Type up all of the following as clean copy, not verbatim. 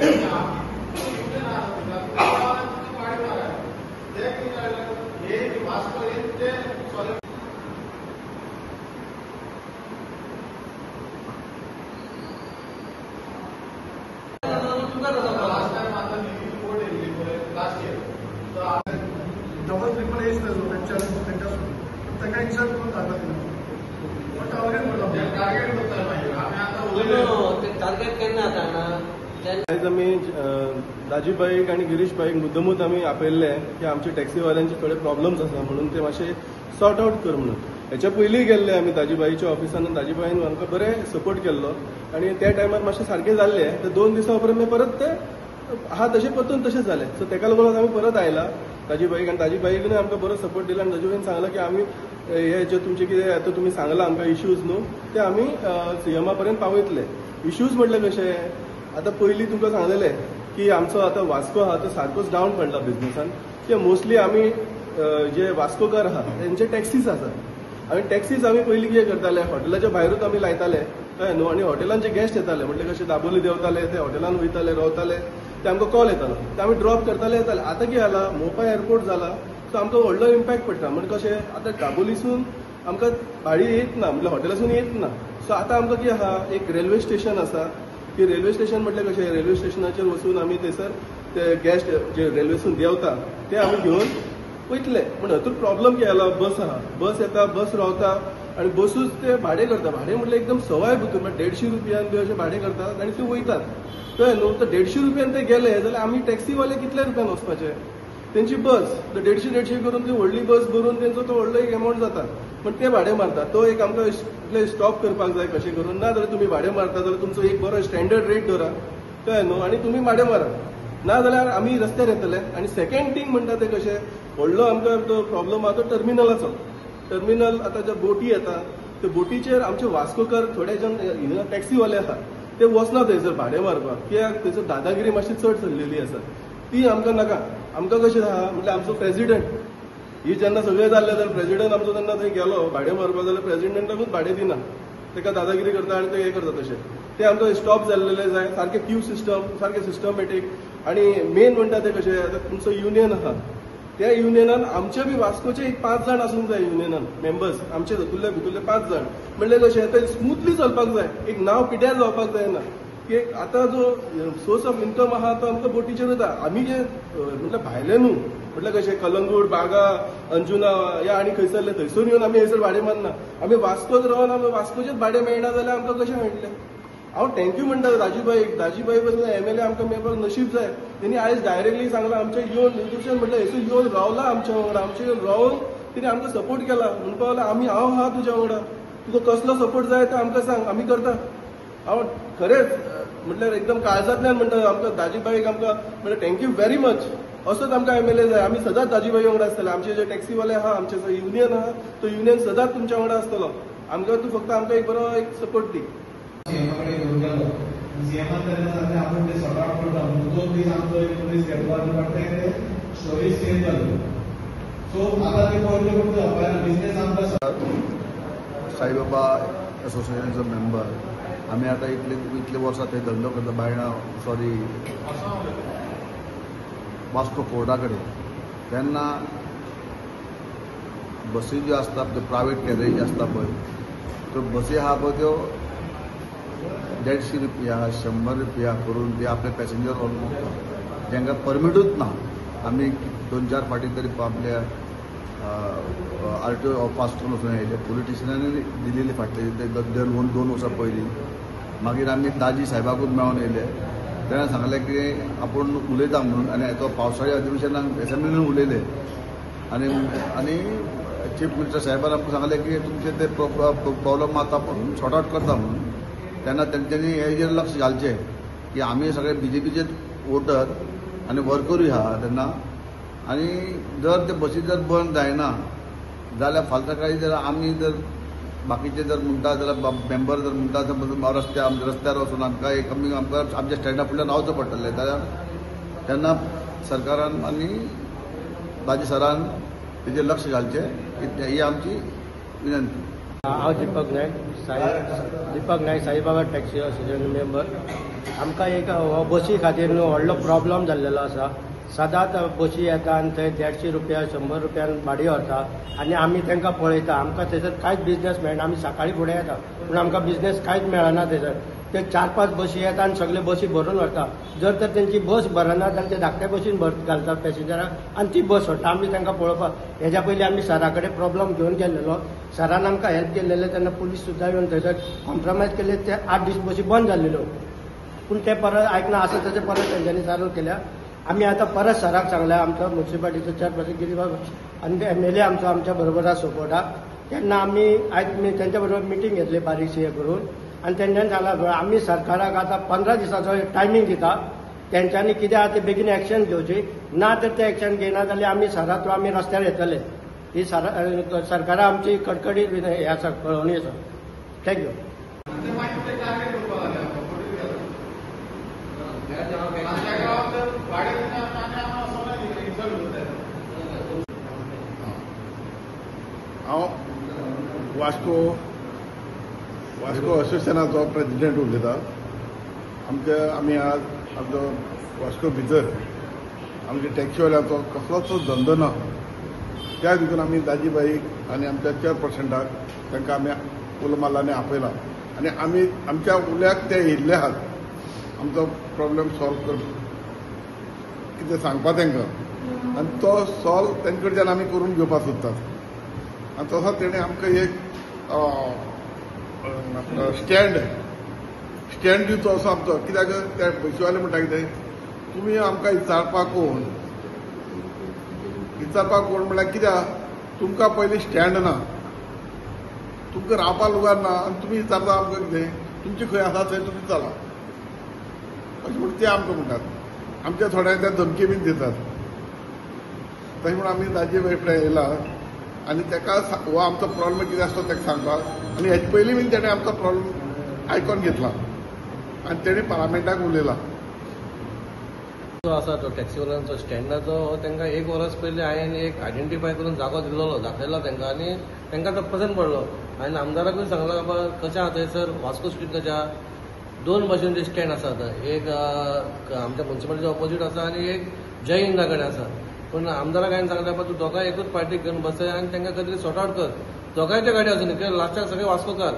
Double triple age काही विचार करून टार्गेट केन्ना जाता आज आमी दाजीबाईक आणि गिरीशबाईक मुद्दमूच आमी आपयल्ले की आमचे टॅक्सीवाल्यांचे थोडे प्रॉब्लेम्स आसा म्हणून ते मातशे सॉर्ट आउट कर म्हणून. हेच्या पयलीं गेल्ले आमी दाजीबाईच्या ऑफिसान आनी दाजीबाईन आमकां बरें सपोर्ट केल्लो आणि त्या टायमार मातशें सारकें जाल्लें. तर 2 दिसां उपरांत मागीर परत ते आहा तशें परतून तशें जालें. सो ताका लागून आमी परत आयला दाजीबाईक आनी दाजीबाईकूय आमकां बरो सपोर्ट दिला. आनी दाजीबाईन सांगला की आमी हे जे तुमचे कितें आतां तुमी सांगला आमकां इश्यूज न्हू ते आमी सीएमा पर्यंत पावयतले. इश्यूज म्हटल्यार कशें आतां पयलीं तुमकां सांगलेलें की आमचो आतां वास्को आहा तो सारकोच डावन पडला बिझनसान. की मोस्टली आमी जे वास्कोकार आहा तेंचे टॅक्सीज आसात आनी टॅक्सीज आमी पयलीं कितें करताले हॉटेलाच्या भायरूच आमी लायताले कळ्ळें न्हू. आनी हॉटेलांत जे गेस्ट येताले म्हणजे कशे दाबोली देंवताले ते हॉटेलांत वयताले रावताले ते आमकां कॉल येतालो ते आमी ड्रॉप करताले येताले. आतां कितें जाला मोपा एअरपोर्ट जाला सो आमकां व्हडलो इम्पॅक्ट पडटा. म्हणजे कशें आतां दाबोलीसून आमकां भाडी येत ना म्हणजे हॉटेलासून येत ना. सो आतां आमकां कितें आहा एक रेल्वे स्टेशन आसा की रेल्वे स्टेशन म्हटल्यार कशें रेल्वे स्टेशनाचेर वचून आमी थंयसर ते गेस्ट जे रेल्वेसून देंवता ते आमी घेवन वयतले. पूण हातूंत प्रॉब्लम कितें जाला बस आहा बस येता बस रावता आनी बसूच ते भाडें करता. भाडें म्हटल्यार एकदम सवाय भितर म्हणजे 150 रुपयान बी अशें भाडें करतात आनी ते वयतात कळ्ळें न्हू. तर 150 रुपयान ते गेले जाल्यार आमी टॅक्सीवाले कितल्या रुपयान वचपाचे. तेंची बस 150 करून ती व्हडली बस भरून तेंचो तो व्हडलो एक एमावंट जाता पण ते भाडें मारतात. तो एक आमकां स्टॉप करपाक जाय कशें करून. ना जाल्यार तुमी भाडें मारता जाल्यार तुमचो एक बरो स्टँडर्ड रेट धरा कळ्ळें न्हू आनी तुमी भाडें मारा. ना जाल्यार आमी रस्त्यार येतले. आनी सेकंड थिंग म्हणटा ते कशें व्हडलो आमकां तो प्रॉब्लम आहा तो टर्मिनलाचो. टर्मिनल आतां ज्या बोटी येता त्या बोटीचेर आमचे वास्कोकार थोडे जण टॅक्सीवाले आहा ते वचना थंयसर भाडें मारपाक. कित्याक थंयसर दादागिरी मातशी चड चल्लेली आसा ती आमकां नाका. आमकां कशें आहा म्हटल्यार आमचो प्रेसिडेंट ही जेन्ना सगळें जाल्लें जाल्यार प्रेसिडेंट आमचो जेन्ना थंय गेलो भाडें मारपाक जाल्यार प्रेसिडेंटाकूच भाडें दिना. ताका दादागिरी करता आनी ते हें करता तशें. ते आमकां स्टॉप जाल्लेले जाय सारकें क्यू सिस्टम सारकें सिस्टमॅटीक. आनी मेन म्हणटा ते कशें आतां तुमचो युनियन आहा त्या युनियनान आमचे बी वास्कोचे एक 5 जाण आसूंक जाय युनियनान मेंबर्स आमचे भितुरले 5 जाण. म्हणल्यार कशें ते स्मुथली चलपाक जाय. एक नांव पिड्यार जावपाक जायना की आतां जो सोर्स ऑफ इन्कम आहा तो आमकां बोटीचेर येता. आमी जे म्हटल्यार भायले न्हू म्हटल्यार कशें कलंगूट बागा अंजुना या आनी खंयसरले थंयसून येवन आमी हयसर भाडें मारना. आमी वास्कोच रावन आमी वास्कोचेच भाडें मेळना जाल्यार आमकां कशें मेळटलें. हांव थँक्यू म्हणटा दाजीबाई पासून एमएलए आमकां मेळपाक नशीब जाय. तेणी आयज डायरेक्टली सांगलां आमचे येवन निदर्शन म्हटल्यार हयसर येवन रावला आमच्या वांगडा. आमचे येवन रावन तिणें आमकां सपोर्ट केला. म्हणपाक लागला आमी हांव आहा तुज्या वांगडा तुका कसलो सपोर्ट जाय तो आमकां सांग आमी करता. हांव खरेंच म्हटल्यार एकदम काळजांतल्यान म्हणटा आमकां दाजीबाईक आमकां म्हटल्यार थँक्यू व्हेरी मच. असोच आमकां एमएलए जाय. आमी सदांच दाजीबाई वांगडा आसतले. आमचे जे टॅक्सीवाले आहा आमचे जो युनियन आहा तो युनियन सदांच तुमच्या वांगडा आसतलो. आमकां तूं फक्त आमकां एक बरो एक सपोर्ट दी. सीएमाकडे घेऊन गेलो सीएमान त्यांना सांगले आपण ते सॉर्ट आउट करता म्हणून 2 दीस आमचो एक पुलीस घेतला ते स्टोरीज चेंज जालो. सो आता ते पळयले फक्त बिझनेस आमचा साईबाबा असोसिएशनचो मेंबर. आमी आतां इतले वर्सां थंय धंदो करता बायणा सॉरी वास्को फोर्टा कडेन. तेन्ना बसी ज्यो आसता त्यो प्रायवेट कॅरेज आसता पळय त्यो बसी आहा पळय त्यो 150 रुपया 100 रुपया करून ते आपले पॅसेंजर व्हरून तांकां परमिटूच ना. आमी 2-4 फाटी तरी आपल्या RTO पासून वचून येयले. पोलिटिशनांनी दिलेली फाटली 2 वर्सां पयलीं. मागीर आमी दाजी साहेबाकूच मेळून येयले. तेणें सांगलें की आपूण उलयता म्हणून आनी तो पावसाळी अधिवेशनाक एसेंब्लीन उलयले आनी चीफ मिनिस्टर साहेबान आमकां सांगलें की तुमचे ते प्रॉब्लम आतां आपूण सॉर्ट आउट करता म्हणून. तेन्ना तेंच्यांनी हेजेर लक्ष घालचें की आमी सगळे BJPचे वोटर आनी वर्करूय आहा तेन्ना. आनी जर ते बसी जर बंद जायना जाल्यार फाल्यां काळी जर आमी जर बाकीचे जर म्हणटा जाल्यार मेंबर जर म्हणटा जाल्यार रस्त्यार वचून आमकां आमच्या स्टँडा फुडल्यान रावचें पडटलें. जाल्यार तेन्ना सरकारान आनी दाजी सरान तेजेर लक्ष घालचें ही आमची विनंती. हांव दीपक नायक साईबाबा टॅक्सी असोसिएशन मेंबर. आमकां एक बसी खातीर न्हू व्हडलो प्रॉब्लम जाल्लेलो आसा. सदांच बसी येता आनी थंय 150 रुपया 100 रुपयान भाडी व्हरता आनी आमी तांकां पळयता. आमकां थंयसर कांयच बिझनेस मेळना. आमी सकाळीं फुडें येता पूण आमकां बिझनेस कांयच मेळना थंयसर. ते 4-5 बसी येता आनी सगळे बसी भरून व्हरता. जर तर तेंची बस भरना जाल्यार ते धाकट्या बसीन घालतात पॅसेंजराक आनी ती बस व्हरता. आमी तांकां पळोवपाक हेज्या पयलीं आमी सरा कडेन प्रॉब्लम घेवन गेल्लेलो. सरान आमकां हेल्प केल्लेले तेन्ना पुलीस सुद्दां येवन थंयसर कॉम्प्रमायज केले. ते 8 दीस बसी बंद जाल्लेल्यो पूण ते परत आयकना. असं तशें परत तेंच्यांनी चालू केल्या. आमी आतां परत सराक सांगल्या. आमचो म्युन्सिपाल्टीचो चेअरपर्सन गिरीबाब आनी MLA आमचो आमच्या बरोबर आसा सपोर्टाक. तेन्ना आमी आयज तेंच्या बरोबर मिटींग घेतली बारीकशी हे करून आनी तेंच्यांनी सांगलां आमी सरकाराक आतां 15 दिसाचो टायमींग दिता. तेंच्यांनी कितें आहा ते बेगीन एक्शन घेवची. ना तर ते एक्शन घेयना जाल्यार आमी सरा थ्रू आमी रस्त्यार येतले. ही सरकारा आमची कडकडीत हे आसा कळवणी आसा. थँक्यू. हांव वास्को असोसिएशनाचो प्रेसिडेंट उलयतां. आमी आज आमचो वास्को भितर आमच्या टॅक्सीवाल्याचो कसलोच धंदो ना. त्या देखून आमी दाजीबाईक आनी आमच्या चेअरपर्सनाक तांकां आमी उलमालांनी आपयला आनी आमी आमच्या उल्याक ते येयल्ले आहात आमचो प्रॉब्लेम सॉल्व कितें सांगपा तांकां आनी तो सॉल्व तांचे कडच्यान आमी करून घेवपाक सोदतात. आनी तसो तेणें आमकां एक स्टँड दिवचो असो आमचो. कित्याक ते पयशेवाले म्हणटा कितें तुमी आमकां विचारपाक कोण म्हळ्यार कित्याक तुमकां पयलीं स्टँड ना, तुमकां रावपा लुगार ना आनी तुमी विचारता आमकां कितें तुमची खंय आसा थंय तुमी चला अशें म्हणून ते आमकां म्हणटात. आमच्या थोड्यांक ते धमकी बीन दितात. तशें म्हणून आमी दाजीबाई कडेन येयला आनी ताका हो आमचो प्रॉब्लेम कितें आसता ताका सांगपाक. आनी हेजे पयलीं बीन तेणें आमचो प्रॉब्लेम आयकून घेतला आनी तेणें पार्लमेंटाक उलयला. जो आसा तो टॅक्सीवाल्यांचो स्टँडाचो हो तांकां 1 वरस पयलीं हांवें एक आयडेंटिफाय करून जागो दिल्लो दाखयलो तांकां आनी तांकां तो पसंत पडलो. हांवें आमदाराकूय सांगलो बाबा कशें आहा थंयसर वास्को स्ट्रीट कशें आहा. 2 भशेनचे स्टँड आसात. एक आमच्या म्युन्सिपाल्टीच्या ऑपोजीट आसा आनी एक जय हिंदा कडेन आसा. पूण आमदाराक हांवें सांगलें बाबा तूं दोगांय एकूच पार्टीक घेवन बसय आनी तांकां खंय तरी सॉर्ट आवट कर. दोगांयच्या गाडी आसूं न्ही कित्याक लास्टाक सगळे वास्कोकार.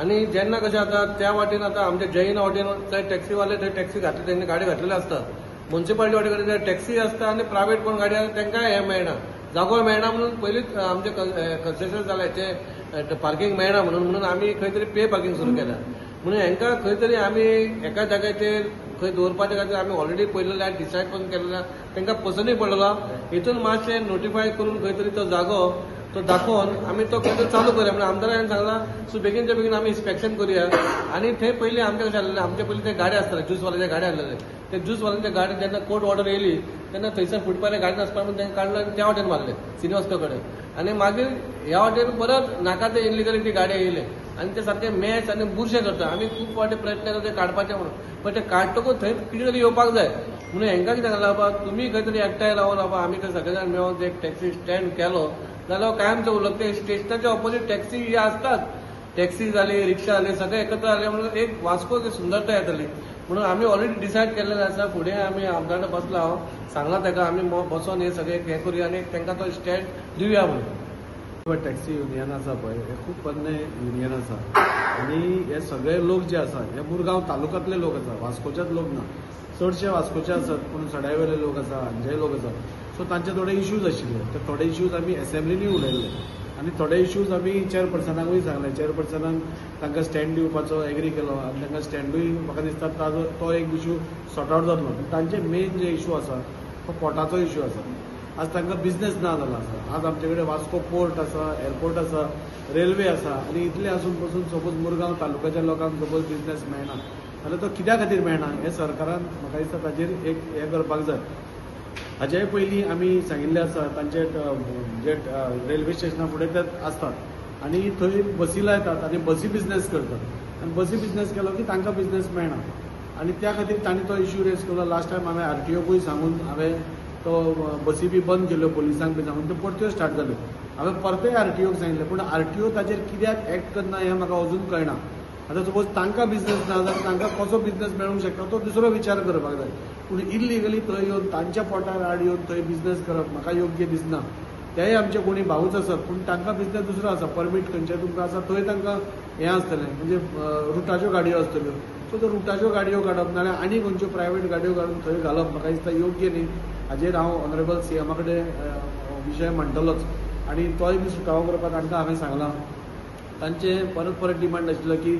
आनी जेन्ना कशें जाता त्या वाटेन आतां आमच्या जय हिंदा वाटेन थंय टॅक्सीवाले थंय टॅक्सी घातली तेंनी गाडी घातलेली आसता. म्युन्सिपाल्टी वाटे कडेन टॅक्सी आसता आनी प्रायवेट कोण गाडी आसा तांकां हें मेळना, जागो मेळना म्हणून पयलींच आमचे कन्सेशन जालें हेचें पार्किंग मेळना म्हणून आमी खंय तरी पे पार्किंग सुरू केल्या. म्हणून हांकां खंय तरी आमी एका जाग्याचेर खंय दवरपाच्या खातीर आमी ऑलरेडी पयलें डिसायड करून केलेला. तांकां पसंतूय पडलेलो. हितून मातशें नोटिफाय करून खंय तरी तो जागो तो दाखोवन आमी तो खंय तरी चालू करूया. म्हणून आमदारान सांगलां सो बेगीनच्या बेगीन आमी इन्स्पेक्शन करूया. आनी थंय पयलीं आमचे कशें आसलेलें आमचे पयलीं ते गाडी आसताले ज्यूसवाल्याचे गाडी आसलेले. ते ज्यूसवाल्यांच्या गाडी जेन्ना कोर्ट ऑर्डर येयली तेन्ना थंयसर फुटपाथ्यार गाडी नासपा म्हणून तांकां काडलो आनी त्या वाटेन मारले श्रीनिवासका कडेन. आनी मागीर ह्या वाटेन परत नाका ते इलिगलिटी गाडी येयले आनी ते सारके मॅच आनी बुरशे करता. आमी खूब फावटी प्रयत्न केलो ते काडपाचे म्हणून पण ते काडटकूच थंय कितें तरी येवपाक जाय. म्हणून हांकां कितें सांगलां बाबा तुमी खंय तरी एकठांय रावन बाबा आमी ते सगळे जाण मेळोन एक टॅक्सी स्टँड केलो जाल्यार कायमचो उरलो. ते स्टेशनाच्या ऑपोजीट टॅक्सी ही असतात. टॅक्सी जाली रिक्षा जाली सगळे एकत्र जाले म्हणून एक वास्को सुंदरता येतली. म्हणून आमी ऑलरेडी डिसायड केल्लें आसा. फुडें आमी आमदार बसला हांव सांगला ताका आमी बसोन हे सगळे हें करुया आनी तांकां तो स्टँड दिवया म्हणून. टॅक्सी युनियन आसा पळय हे खूब पोरणे युनियन आसा आनी हे सगळे लोक जे आसा हे मुरगांव तालुक्यांतले लोक आसा, वास्कोच्याच लोक ना. चडशे वास्कोचे आसात पूण सड्यावेले लोक आसा, हांगचे लोक आसा. सो तांचे थोडे इश्यूज आशिल्ले. ते थोडे इश्यूज आमी एसेंब्लीनी उलयल्ले आनी थोडे इश्यूज आमी चेअरपर्सनाकूय सांगले. चेअरपर्सनान तांकां स्टँड दिवपाचो एग्री केलो आनी तांकां स्टँडूय म्हाका दिसता तो एक इश्यू सॉर्ट आवट जातलो. तांचे मेन जे इश्यू आसा तो पोर्टाचो इश्यू आसा. आज तांकां बिझनेस ना जालो आसा. आज आमचे कडेन वास्को पोर्ट आसा, एअरपोर्ट आसा, रेल्वे आसा आनी इतले आसून पासून सपोज मुरगांव तालुक्याच्या लोकांक सपोज बिझनेस मेळना जाल्यार तो कित्या खातीर मेळना हे सरकारान म्हाका दिसता ताचेर एक हें करपाक जाय. हाचे पयलीं आमी सांगिल्लें आसा तांचे जे रेल्वे स्टेशना फुडें ते आसतात आनी थंय बसी लायतात आनी बसी बिझनेस करतात आनी बसी बिझनेस केलो की तांकां बिझनेस मेळना आनी त्या खातीर तांणी तो इश्यू रेज केलो. लास्ट टायम हांवें RTOकूय सांगून हांवें तो बसी बी बंद केल्यो पोलिसांक बी सांगून त्यो परत्यो स्टार्ट जाल्यो. हांवें परतय RTOक सांगिल्लें पूण RTO ताचेर कित्याक एक्ट करना हें म्हाका अजून कळना. आतां सपोज तांकां बिझनेस ना जाल्यार तांकां कसो बिझनेस मेळूंक शकता तो दुसरो विचार करपाक जाय. पूण इल्लिगली थंय येवन तांच्या पोटार आड येवन थंय बिझनेस करप म्हाका योग्य दिसना. तेय आमचे कोणी भाऊच आसात पूण तांकां बिझनेस दुसरो आसा, परमीट खंयचे तुमकां आसा थंय तांकां हें आसतलें म्हणजे रुटाच्यो गाडयो आसतल्यो. सो त्यो रुटाच्यो गाडयो काडप नाल्यार आनी खंयच्यो प्रायवेट गाडयो काडून थंय घालप म्हाका दिसता योग्य न्ही. हाजेर हांव ऑनरेबल सीएमा कडेन विशय मांडटलोच आनी तोय बी सुटावो करपाक तांकां हांवें सांगलां. तांचे परत परत डिमांड आशिल्लो की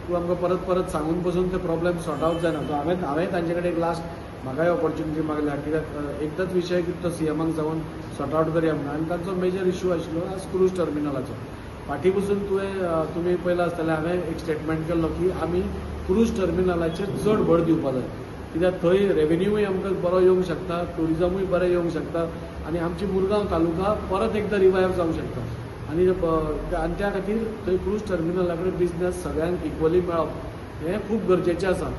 तूं आमकां परत परत सांगून बसून ते प्रॉब्लेम सॉर्ट आवट जायना. सो हांवें तांचे कडेन एक लास्ट म्हाकाय ऑपॉर्च्युनिटी मागल्या कित्याक एकदाच विशय कितें तो सीएमाक जावन सॉर्ट आवट करया म्हणून. आनी तांचो मेजर इश्यू आशिल्लो आज क्रूज टर्मिनलाचो. फाटीं पसून तुमी पळयलां आसतलें हांवें एक स्टेटमेंट केल्लो की आमी क्रूज टर्मिनलाचेर चड भर दिवपा जाय कित्याक थंय रेवेन्यूय आमकां बरो येवंक शकता, टुरिजमूय बरें येवंक शकता आनी आमची मुरगांव तालुका परत एकदां रिवायव जावंक शकता. आनी त्या खातीर थंय क्रूज टर्मिनला कडेन बिझनेस सगळ्यांक इक्वली मेळप हें खूब गरजेचें आसा.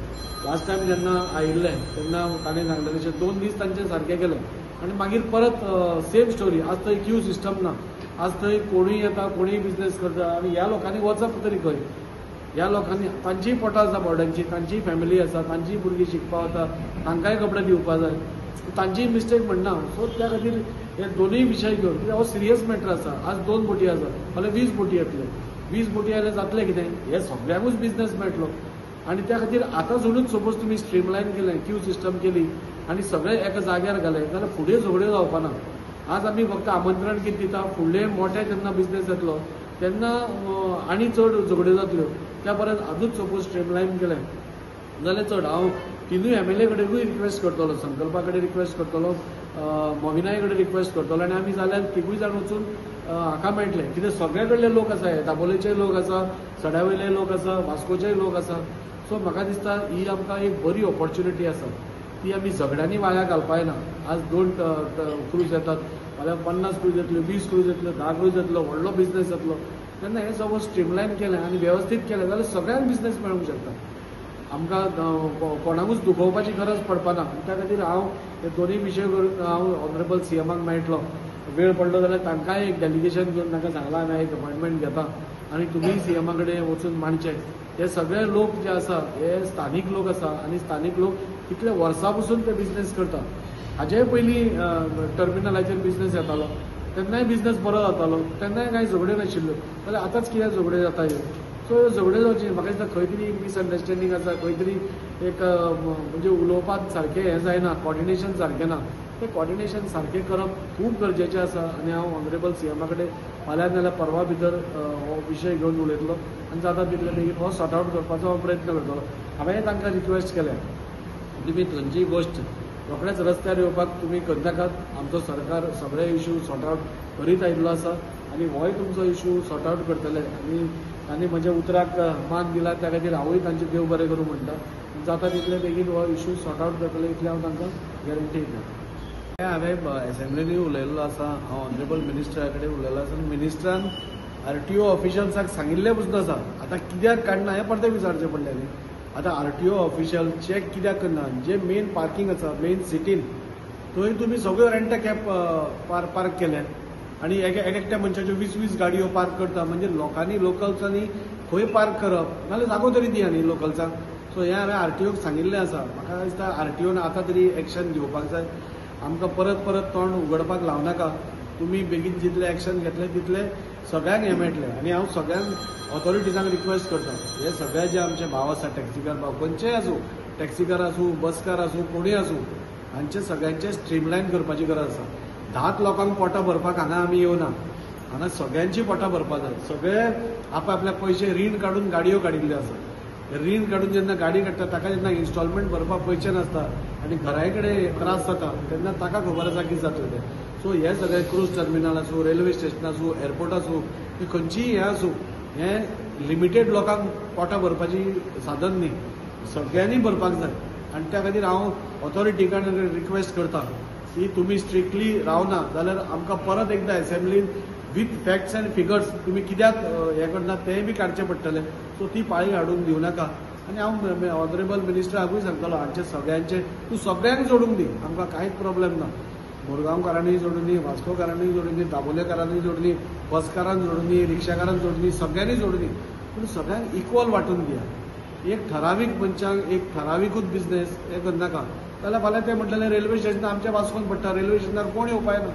लास्ट टायम जेन्ना आयिल्ले तेन्ना ताणें सांगलें तशें 2 दीस तांचें सारकें केलें आनी मागीर परत सेम स्टोरी. आज थंय क्यू सिस्टम ना, आज थंय कोणूय येता कोणूय बिझनेस करता आनी ह्या लोकांनी वचप तरी खंय. ह्या लोकांनी तांचीय पोटां आसा बोर्डांची, तांचीय फॅमिली आसा, तांचीय भुरगीं शिकपा वता, तांकांय कपडे दिवपा जाय, तांचीय मिस्टेक म्हणना. सो त्या खातीर हे दोनूय विशय घेवन कित्याक हो सिरियस मॅटर आसा. आज 2 बोटी आसा फाल्यां 20 बोटी येतल्यो. 20 बोटी आयले जातलें कितें? हे सगळ्यांकूच बिझनेस मेळटलो आनी त्या खातीर आतां सोडून सपोज तुमी स्ट्रीमलायन केलें, क्यू सिस्टम केली आनी सगळे एका जाग्यार घाले जाल्यार फुडें झगड्यो जावपाना. आज आमी फक्त आमंत्रण कितें दिता, फुडले मोठे जेन्ना बिझनेस येतलो तेन्ना आनी चड झगड्यो जातल्यो. त्या परस आजूच सपोज स्ट्रीमलायन केलें जाल्यार चड. हांव तिनूय MLA कडेनूय रिक्वेस्ट करतलो, संकल्पा कडेन रिक्वेस्ट करतलो, मोविनाय कडेन रिक्वेस्ट करतलो आनी आमी जाल्यार तिगूय जाण वचून हाका मेळटले कित्याक सगळे कडले लोक आसा, दाबोलेचे लोक आसा, सड्यावयले लोक आसा, वास्कोचे लोक आसा. सो म्हाका दिसता ही आमकां एक बरी ऑपॉर्च्युनिटी आसा ती आमी झगड्यांनी वाया घालपाक ना. आज 2 क्रूज येतात फाल्यां 50 क्रूज येतल्यो, 20 क्रूज येतल्यो, 10 क्रूज येतलो, व्हडलो बिझनेस जातलो. तेन्ना हें सपोज स्ट्रीमलायन केलें आनी वेवस्थीत केलें जाल्यार सगळ्यांक बिझनेस मेळूंक शकता. आमकां कोणाकूच दुखोवपाची गरज पडपाना. त्या खातीर हांव हे दोनूय विशय करून हांव ऑनरेबल सीएमाक मेळटलो. वेळ पडलो जाल्यार तांकांय एक डेलिगेशन घेवन तांकां सांगलां हांवें एक अपॉयंटमेंट घेता आनी तुमीय सीएमा कडेन वचून मांडचे. हे सगळे लोक जे आसा हे स्थानीक लोक आसा आनी स्थानीक लोक कितले वर्सां पसून ते बिझनेस करता. हाजेय पयलीं टर्मिनलाचेर बिझनेस येतालो तेन्नाय बिझनेस बरो जातालो, तेन्नाय कांय झगड्यो नाशिल्ल्यो जाल्यार आतांच कित्याक झगड्यो जाता ह्यो. सो ह्यो झगड्यो जावची म्हाका दिसता खंय तरी मिसअंडरस्टँडींग आसा, खंय तरी एक म्हणजे उलोवपाक सारकें हें जायना, कॉर्डिनेशन सारकें ना. तें कॉर्डिनेशन सारकें करप खूब गरजेचें आसा आनी हांव ऑनरेबल सीएमा कडेन फाल्यां नाल्यार परवा भितर हो विशय घेवन उलयतलो आनी जाता तितले बेगीन हो सॉर्ट आवट करपाचो हांव प्रयत्न करतलो. हांवें तांकां रिक्वेस्ट केल्या तुमी खंयचीय गोश्ट रोखडेच रस्त्यार येवपाक तुमी करनाकात. आमचो सरकार सगळे इश्यू सॉर्ट आवट करीत आयिल्लो आसा आनी होय तुमचो इश्यू सॉर्ट आवट करतले. आनी तांणी म्हज्या उतराक मान दिला त्या खातीर हांवूय तांचे देव बरें करूं म्हणटा. जाता तितले बेगीन हो इश्यू सॉर्ट आवट करतले इतलें हांव तांकां गॅरंटी दिता. हांवें एसेंब्लीनूय उलयल्लो आसा, हांव ऑनरेबल मिनिस्टरा कडेन उलयल्लो आसा आनी मिनिस्टरान RTO ऑफिशल्साक सांगिल्लें पसून आसा. आतां कित्याक काडना हें परतें विचारचें पडलें न्ही. आतां RTO ऑफिशल चॅक कित्याक करना, जे मेन पार्किंग आसा मेन सिटीन थंय तुमी सगळ्यो रेंटा कॅब पार्क केल्या आनी एकट्या मनशाच्यो 20-20 गाडयो पार्क करता. म्हणजे लोकांनी लोकल्सांनी खंय पार्क करप नाल्यार जागो तरी दिया न्ही लोकल्सांक. सो हें हांवें RTOक सांगिल्लें आसा. म्हाका दिसता RTOन आतां तरी एक्शन घेवपाक जाय. आमकां परत परत तोंड उगडपाक लावनाका. तुमी बेगीन जितलें एक्शन घेतलें तितलें सगळ्यांक हें मेळटलें. आनी हांव सगळ्यांक ऑथॉरिटीजांक रिक्वेस्ट करता हे सगळे जे आमचे भाव आसा टॅक्सीकार भाव खंयचेय आसूं, टॅक्सीकार आसूं, बसकार आसूं, कोणूय आसूं, हांचे सगळ्यांचे स्ट्रीमलायन करपाची गरज आसा. 10 लोकांक पोटां भरपाक हांगा आमी येवना, हांगा सगळ्यांची पोटां भरपाक जाय. सगळे आपआपल्या पयशे रीण काडून गाडयो काडिल्ल्यो आसा. रीण काडून जेन्ना गाडी काडटा ताका जेन्ना इन्स्टॉलमेंट भरपाक पयशे नासता आनी घराय कडेन त्रास जाता तेन्ना ताका खबर आसा कितें जातलें तें. सो हे सगळे क्रूज टर्मिनल आसूं, रेल्वे स्टेशन आसूं, एअरपोर्ट आसूं, खंयचीय हें आसूं, हें लिमिटेड लोकांक पोटां भरपाची साधन न्ही, सगळ्यांनी भरपाक जाय. आनी त्या खातीर हांव ऑथॉरिटीकांक रिक्वेस्ट करता की तुमी स्ट्रिक्टली रावना जाल्यार आमकां परत एकदां एसेंब्लीन विथ फॅक्ट्स अँड फिगर्स तुमी कित्याक हें करना तेंय बी काडचें पडटलें. सो ती पाळी हाडून दिवं नाका. आनी हांव ऑनरेबल मिनिस्टराकूय सांगतलो हांचे सगळ्यांचे तूं सगळ्यांक जोडूंक दी, आमकां कांयच प्रॉब्लेम ना. मुरगांवकारांनीय जोडून दी, वास्कोकारांनीय जोडून दी, दाबोलेकारांनीय जोडून दी, बसकारांक जोडून दी, रिक्षाकारांक जोडून दी, सगळ्यांनी जोडून दी. पूण सगळ्यांक इक्वल वांटून दिया. एक ठरावीक मनशाक एक ठराविकूच बिझनेस हे करनाका जाल्यार फाल्यां ते म्हणटले रेल्वे स्टेशनार आमच्या वास्कोन पडटा, रेल्वे स्टेशनार कोण येवपाय ना.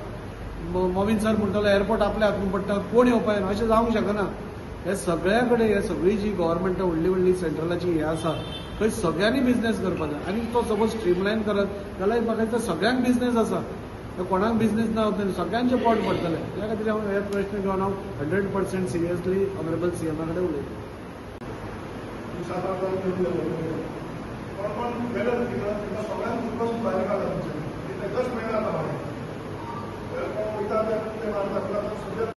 मोविन सर म्हणटलो एअरपोर्ट आपल्या हातून पडटा, कोण येवपाय ना. अशें जावंक शकना. हे सगळ्या कडेन हे सगळी जी गव्हर्मेंट व्हडली व्हडली सेंट्रलाची हे आसा थंय सगळ्यांनी बिझनेस करपाक जाय. आनी तो सपोज स्ट्रीमलायन करत जाल्यार म्हाका दिसता सगळ्यांक बिझनेस आसा. कोणाक बिझनेस ना सगळ्यांचे पोट पडटले. त्या खातीर हांव हे प्रश्न घेवन हांव 100% सिरियसली ऑनरेबल सीएमा कडेन उलयतां. सगळ्यांक